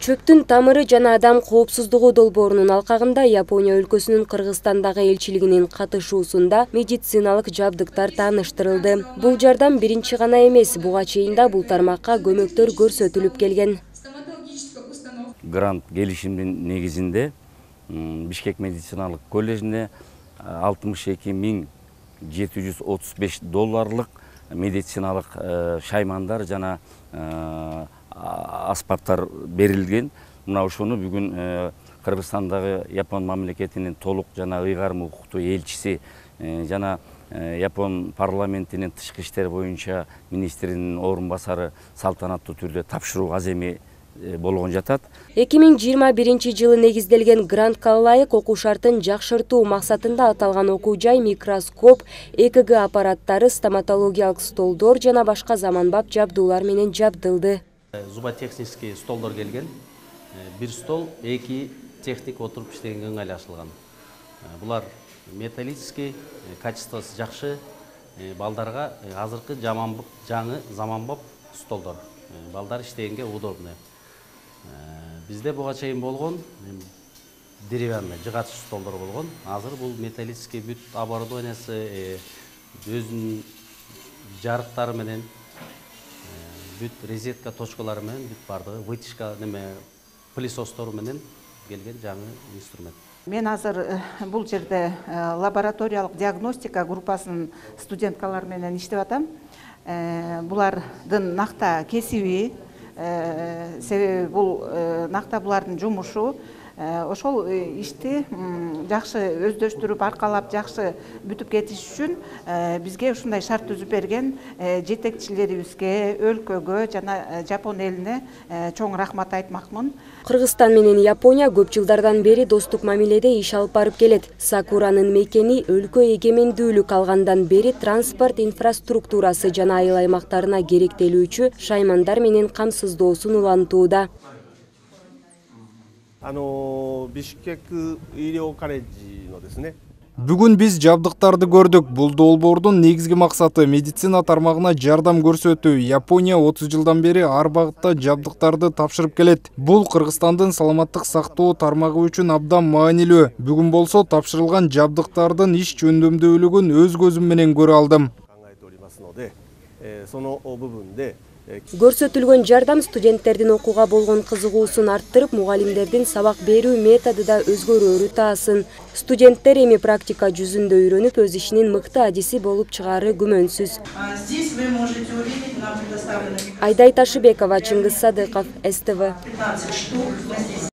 Чөптүн тамыры жана адам коопсуздугу долбоорунун алкагында Япония өлкөсүнүн Кыргызстандагы элчилигинин катышуусунда медициналык жабдыктар тааныштырылды. Бул жардам биринчи гана эмес, буга чейин да бул тармакка көмөктөр көрсөтүлүп келген. Грант келишимдин негизинде Бишкек медициналык коллежине 62.735 долларлык медициналык шаймандар жана аспаптар берилген. Мына ошону бүгүн Кыргызстандагы Япон мамлекетинин толук жана ыйгарым укуктуу элчиси жана Япон парламентинин тышкы иштер боюнча министринин орун басары салтанаттуу түрдө тапшыруу аземи болгон жатат. 2021 жылы негизделген грантка ылайык окуу шартын жакшыртуу максатында аталган окуу жай микроскоп, ЭКГ аппараттары, стоматологиялык столдор жана башка заманбап жабдуулар менен жабдылды. Зуботехнический столдор келген. Бир стол, эки техник отуруп иштегенге ыңгайлашылган. Булар металлический, качествосы жакшы, балдарга азыркы жаңы заманбап столдор. Балдар иштегенге удобный. Бизде буга чейин болгон деревянный жыгач столдор болгон. Азыр бул металлический бүт оборудованиясы, өзүнүн жарыктары менен, бүт резетка точкалары менен, бүт бардыгы вытяжка пылесостор менен келген жаңы инструмент. Мен азыр бул жерде лабораториялык диагностика группасынын студенткалары менен иштеп атам. Булардын накта кесиби, себеби бул накта булардын жумушу. Ошол ишти жакшы өздөштүрүп, аркалап, жакшы бүтүп кетиш үчүн бизге ушундай шарт түзүп берген жетекчилерибизге, өлкөгө жана Жапон элине чоң рахмат айтмакмын. Кыргызстан менен Япония көп жылдардан бери достук мамиледе иш алып барып келет. Сакуранын мекени өлкө эгемендүүлүк алгандан бери транспорт инфраструктурасы жана айыл аймактарына керектелүүчү шаймандар менен камсыздоосун улантууда. ビシュケク医療カレッジのですね。 Бүгүн биз жабдыктарды көрдүк. Бул долбоордун негизги максаты медицина тармагына жардам көрсөтүү. Япония 30 жылдан бери ар багытта жабдыктарды тапшырып келет. Бул Кыргызстандын саламаттык сактоо тармагы үчүн абдан маанилүү. Бүгүн болсо тапшырылган жабдыктардын иш жөндөмдүүлүгүн өз көзүм менен көрө алдым. Көрсөтүлгөн жардам студенттердин окууга болгон кызыгуусун арттырып, мугалимдердин сабак берүү методу да өзгөрөөрү таасын. Студенттер эми практика жүзүндө үйрөнүп, өз ишинин мыкты адиси болуп чыгаары күмөнсүз. Айдай Ташыбекова, Чыңгыз Садыков, СТВ.